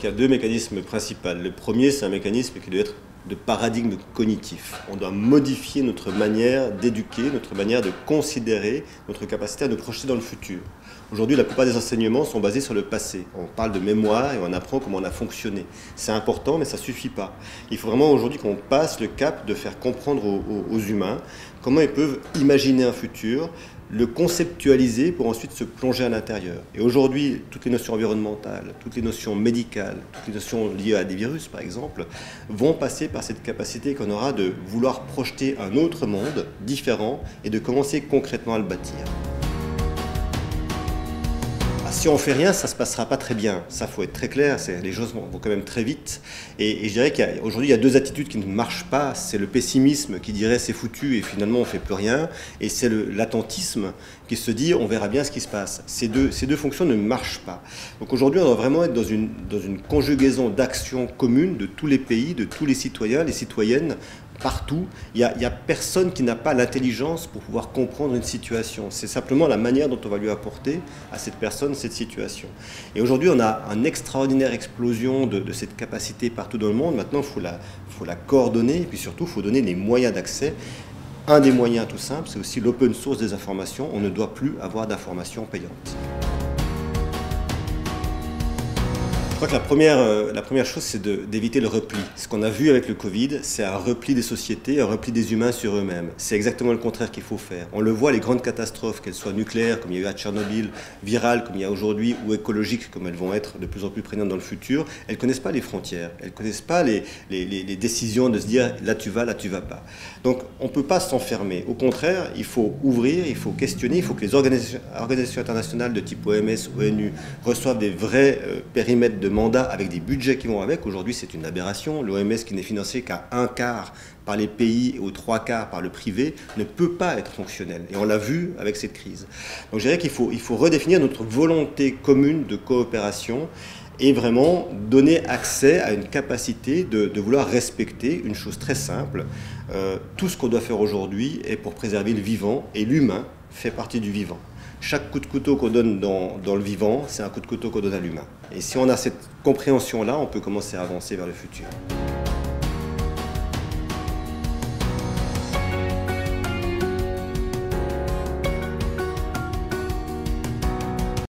qu'il y a deux mécanismes principaux. Le premier, c'est un mécanisme qui doit être de paradigme cognitif. On doit modifier notre manière d'éduquer, notre manière de considérer, notre capacité à nous projeter dans le futur. Aujourd'hui, la plupart des enseignements sont basés sur le passé. On parle de mémoire et on apprend comment on a fonctionné. C'est important, mais ça ne suffit pas. Il faut vraiment aujourd'hui qu'on passe le cap de faire comprendre aux humains comment ils peuvent imaginer un futur, le conceptualiser pour ensuite se plonger à l'intérieur. Et aujourd'hui, toutes les notions environnementales, toutes les notions médicales, toutes les notions liées à des virus par exemple, vont passer par cette capacité qu'on aura de vouloir projeter un autre monde différent et de commencer concrètement à le bâtir. Si on ne fait rien, ça ne se passera pas très bien. Ça, faut être très clair, les choses vont quand même très vite. Et je dirais qu'aujourd'hui, il y a deux attitudes qui ne marchent pas. C'est le pessimisme qui dirait c'est foutu et finalement on ne fait plus rien. Et c'est l'attentisme qui se dit on verra bien ce qui se passe. Ces deux fonctions ne marchent pas. Donc aujourd'hui, on doit vraiment être dans une conjugaison d'actions communes de tous les pays, de tous les citoyens, les citoyennes, partout. Il y a personne qui n'a pas l'intelligence pour pouvoir comprendre une situation. C'est simplement la manière dont on va lui apporter à cette personne cette situation. Et aujourd'hui, on a une extraordinaire explosion de cette capacité partout dans le monde. Maintenant, il faut la coordonner et puis surtout, il faut donner les moyens d'accès. Un des moyens tout simple, c'est aussi l'open source des informations. On ne doit plus avoir d'informations payantes. Je crois que la première chose, c'est d'éviter le repli. Ce qu'on a vu avec le Covid, c'est un repli des sociétés, un repli des humains sur eux-mêmes. C'est exactement le contraire qu'il faut faire. On le voit, les grandes catastrophes, qu'elles soient nucléaires, comme il y a eu à Tchernobyl, virales, comme il y a aujourd'hui, ou écologiques, comme elles vont être de plus en plus prégnantes dans le futur, elles ne connaissent pas les frontières. Elles ne connaissent pas les décisions de se dire là tu vas pas. Donc on ne peut pas s'enfermer. Au contraire, il faut ouvrir, il faut questionner, il faut que les organisations internationales de type OMS, ONU reçoivent des vrais périmètres de mandats avec des budgets qui vont avec. Aujourd'hui, c'est une aberration. L'OMS, qui n'est financée qu'à 1/4 par les pays et aux 3/4 par le privé, ne peut pas être fonctionnel. Et on l'a vu avec cette crise. Donc je dirais qu'il faut redéfinir notre volonté commune de coopération et vraiment donner accès à une capacité de vouloir respecter une chose très simple. Tout ce qu'on doit faire aujourd'hui est pour préserver le vivant, et l'humain fait partie du vivant. Chaque coup de couteau qu'on donne dans le vivant, c'est un coup de couteau qu'on donne à l'humain. Et si on a cette compréhension-là, on peut commencer à avancer vers le futur.